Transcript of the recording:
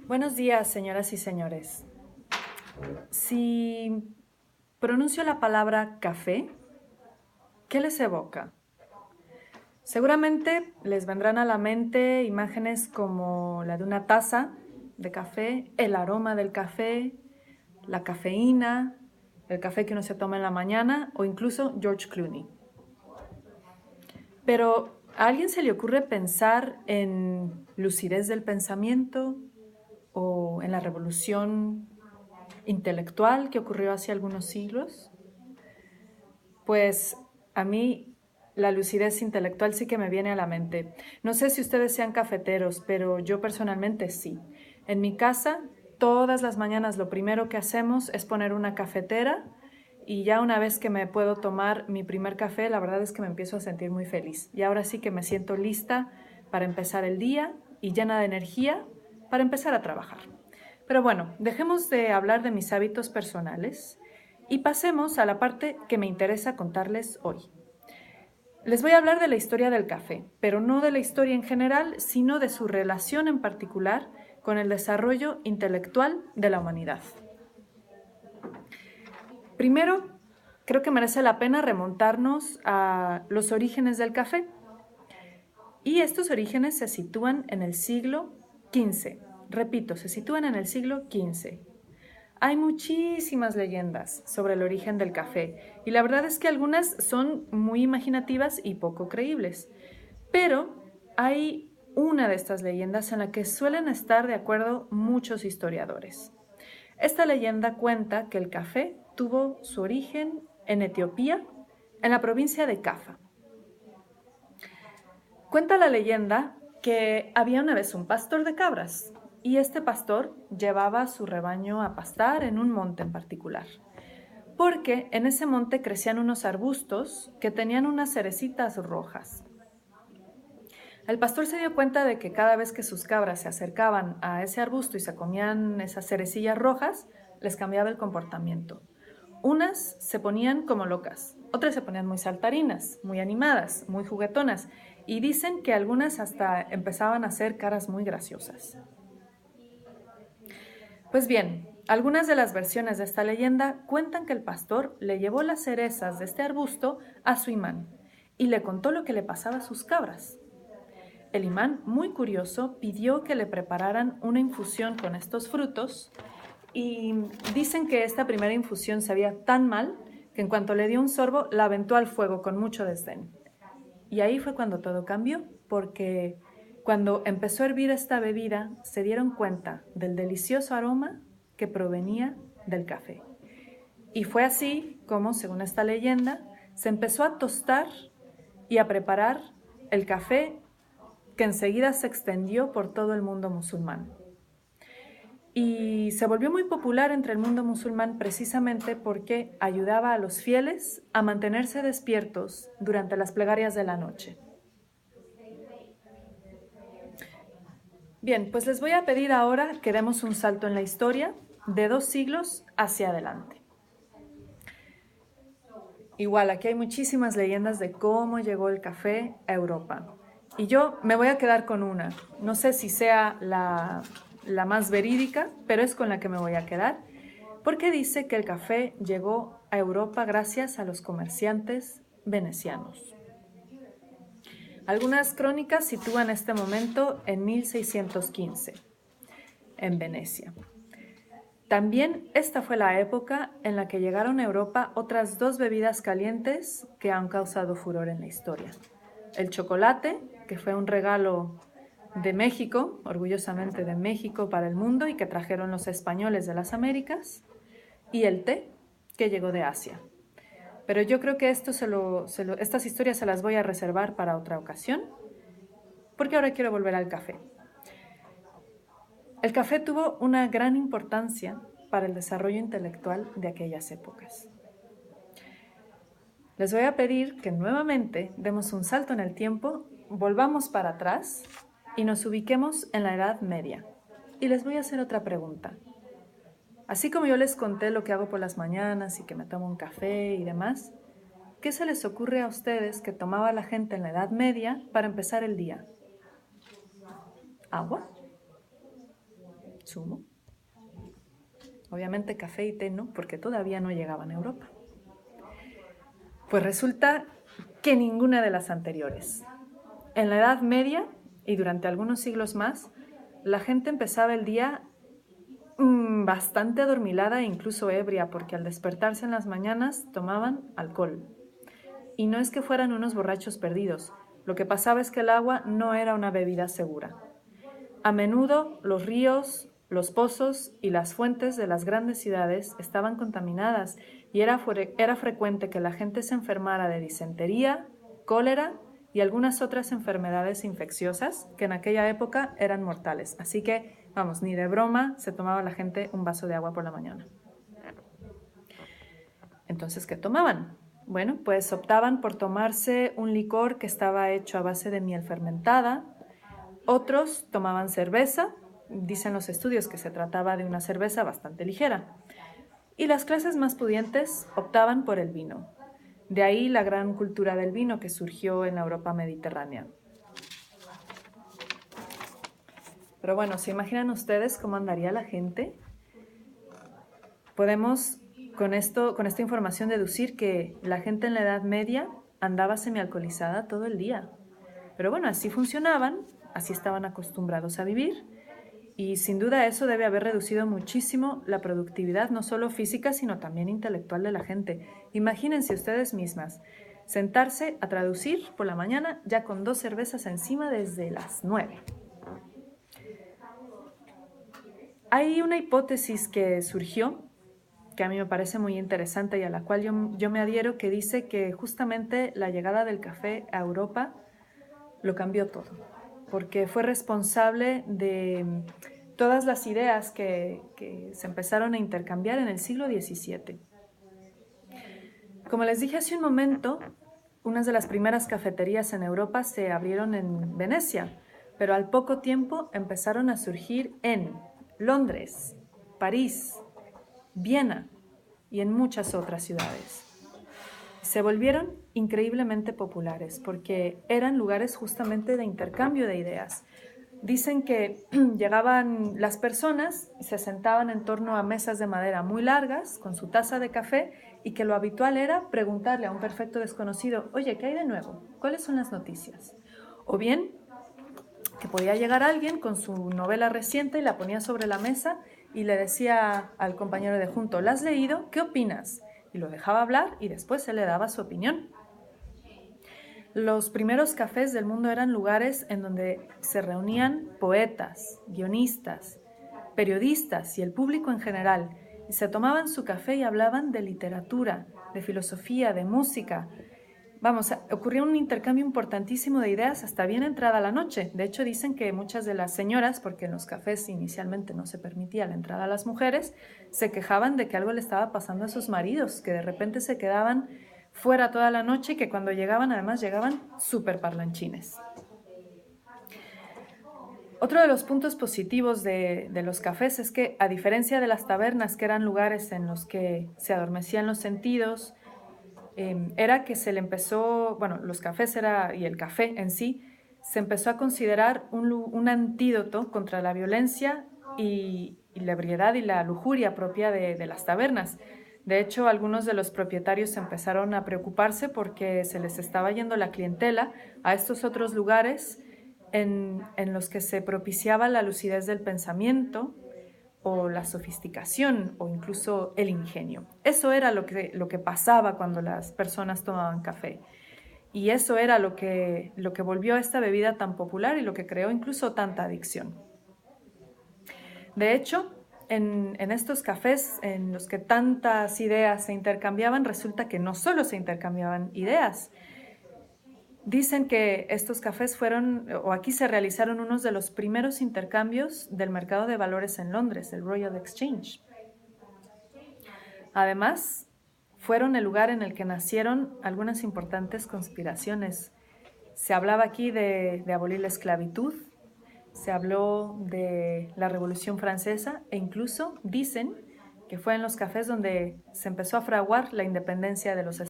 Buenos días, señoras y señores. Si pronuncio la palabra café, ¿qué les evoca? Seguramente les vendrán a la mente imágenes como la de una taza de café, el aroma del café, la cafeína, el café que uno se toma en la mañana o incluso George Clooney. Pero ¿a alguien se le ocurre pensar en lucidez del pensamiento o en la revolución intelectual que ocurrió hace algunos siglos? Pues a mí la lucidez intelectual sí que me viene a la mente. No sé si ustedes sean cafeteros, pero yo personalmente sí. En mi casa, todas las mañanas lo primero que hacemos es poner una cafetera y ya una vez que me puedo tomar mi primer café, la verdad es que me empiezo a sentir muy feliz. Y ahora sí que me siento lista para empezar el día y llena de energía para empezar a trabajar. Pero bueno, dejemos de hablar de mis hábitos personales y pasemos a la parte que me interesa contarles hoy. Les voy a hablar de la historia del café, pero no de la historia en general, sino de su relación en particular con el desarrollo intelectual de la humanidad. Primero, creo que merece la pena remontarnos a los orígenes del café. Y estos orígenes se sitúan en el siglo XV. Repito, se sitúan en el siglo XV. Hay muchísimas leyendas sobre el origen del café y la verdad es que algunas son muy imaginativas y poco creíbles. Pero hay una de estas leyendas en la que suelen estar de acuerdo muchos historiadores. Esta leyenda cuenta que el café tuvo su origen en Etiopía, en la provincia de Cafa. Cuenta la leyenda que había una vez un pastor de cabras y este pastor llevaba su rebaño a pastar en un monte en particular, porque en ese monte crecían unos arbustos que tenían unas cerecitas rojas. El pastor se dio cuenta de que cada vez que sus cabras se acercaban a ese arbusto y se comían esas cerecillas rojas, les cambiaba el comportamiento. Unas se ponían como locas, otras se ponían muy saltarinas, muy animadas, muy juguetonas, y dicen que algunas hasta empezaban a hacer caras muy graciosas. Pues bien, algunas de las versiones de esta leyenda cuentan que el pastor le llevó las cerezas de este arbusto a su imán y le contó lo que le pasaba a sus cabras. El imán, muy curioso, pidió que le prepararan una infusión con estos frutos y dicen que esta primera infusión sabía tan mal que en cuanto le dio un sorbo la aventó al fuego con mucho desdén. Y ahí fue cuando todo cambió, porque cuando empezó a hervir esta bebida se dieron cuenta del delicioso aroma que provenía del café. Y fue así como, según esta leyenda, se empezó a tostar y a preparar el café que enseguida se extendió por todo el mundo musulmán. Y se volvió muy popular entre el mundo musulmán precisamente porque ayudaba a los fieles a mantenerse despiertos durante las plegarias de la noche. Bien, pues les voy a pedir ahora que demos un salto en la historia de 2 siglos hacia adelante. Igual, aquí hay muchísimas leyendas de cómo llegó el café a Europa. Y yo me voy a quedar con una. No sé si sea la más verídica, pero es con la que me voy a quedar, porque dice que el café llegó a Europa gracias a los comerciantes venecianos. Algunas crónicas sitúan este momento en 1615, en Venecia. También esta fue la época en la que llegaron a Europa otras 2 bebidas calientes que han causado furor en la historia. El chocolate, que fue un regalo de México, orgullosamente de México para el mundo y que trajeron los españoles de las Américas, y el té, que llegó de Asia. Pero yo creo que estas historias se las voy a reservar para otra ocasión, porque ahora quiero volver al café. El café tuvo una gran importancia para el desarrollo intelectual de aquellas épocas. Les voy a pedir que nuevamente demos un salto en el tiempo, volvamos para atrás y nos ubiquemos en la Edad Media. Y les voy a hacer otra pregunta. Así como yo les conté lo que hago por las mañanas y que me tomo un café y demás, ¿qué se les ocurre a ustedes que tomaba la gente en la Edad Media para empezar el día? ¿Agua? zumo. Obviamente café y té no, porque todavía no llegaban a Europa. Pues resulta que ninguna de las anteriores. En la Edad Media y durante algunos siglos más, la gente empezaba el día bastante adormilada e incluso ebria, porque al despertarse en las mañanas tomaban alcohol. Y no es que fueran unos borrachos perdidos, lo que pasaba es que el agua no era una bebida segura. A menudo los ríos, los pozos y las fuentes de las grandes ciudades estaban contaminadas y era frecuente que la gente se enfermara de disentería, cólera y algunas otras enfermedades infecciosas que en aquella época eran mortales. Así que, vamos, ni de broma se tomaba la gente un vaso de agua por la mañana. Entonces, ¿qué tomaban? Bueno, pues optaban por tomarse un licor que estaba hecho a base de miel fermentada. Otros tomaban cerveza. Dicen los estudios que se trataba de una cerveza bastante ligera. Y las clases más pudientes optaban por el vino. De ahí la gran cultura del vino que surgió en la Europa mediterránea. Pero bueno, ¿se imaginan ustedes cómo andaría la gente? Podemos con esta información deducir que la gente en la Edad Media andaba semialcoholizada todo el día. Pero bueno, así funcionaban, así estaban acostumbrados a vivir. Y sin duda eso debe haber reducido muchísimo la productividad, no solo física, sino también intelectual de la gente. Imagínense ustedes mismas, sentarse a traducir por la mañana ya con 2 cervezas encima desde las 9. Hay una hipótesis que surgió, que a mí me parece muy interesante y a la cual yo me adhiero, que dice que justamente la llegada del café a Europa lo cambió todo, porque fue responsable de todas las ideas que se empezaron a intercambiar en el siglo XVII. Como les dije hace un momento, unas de las primeras cafeterías en Europa se abrieron en Venecia, pero al poco tiempo empezaron a surgir en Londres, París, Viena y en muchas otras ciudades. Se volvieron increíblemente populares porque eran lugares justamente de intercambio de ideas. Dicen que llegaban las personas y se sentaban en torno a mesas de madera muy largas con su taza de café y que lo habitual era preguntarle a un perfecto desconocido, oye, ¿qué hay de nuevo? ¿Cuáles son las noticias? O bien que podía llegar alguien con su novela reciente y la ponía sobre la mesa y le decía al compañero de junto, ¿la has leído? ¿Qué opinas? Y lo dejaba hablar y después él le daba su opinión. Los primeros cafés del mundo eran lugares en donde se reunían poetas, guionistas, periodistas y el público en general, y se tomaban su café y hablaban de literatura, de filosofía, de música. Vamos, ocurrió un intercambio importantísimo de ideas hasta bien entrada la noche. De hecho, dicen que muchas de las señoras, porque en los cafés inicialmente no se permitía la entrada a las mujeres, se quejaban de que algo le estaba pasando a sus maridos, que de repente se quedaban fuera toda la noche y que cuando llegaban, además, llegaban súper parlanchines. Otro de los puntos positivos de los cafés es que, a diferencia de las tabernas, que eran lugares en los que se adormecían los sentidos, era que se le empezó, bueno, los cafés y el café en sí, se empezó a considerar un antídoto contra la violencia y la ebriedad y la lujuria propia de las tabernas. De hecho, algunos de los propietarios empezaron a preocuparse porque se les estaba yendo la clientela a estos otros lugares en los que se propiciaba la lucidez del pensamiento o la sofisticación o incluso el ingenio. Eso era lo que pasaba cuando las personas tomaban café. Y eso era lo que volvió a esta bebida tan popular y lo que creó incluso tanta adicción. De hecho, en estos cafés en los que tantas ideas se intercambiaban, resulta que no solo se intercambiaban ideas. Dicen que estos cafés aquí se realizaron unos de los primeros intercambios del mercado de valores en Londres, el Royal Exchange. Además, fueron el lugar en el que nacieron algunas importantes conspiraciones. Se hablaba aquí de abolir la esclavitud, se habló de la Revolución Francesa e incluso dicen que fue en los cafés donde se empezó a fraguar la independencia de los Estados Unidos.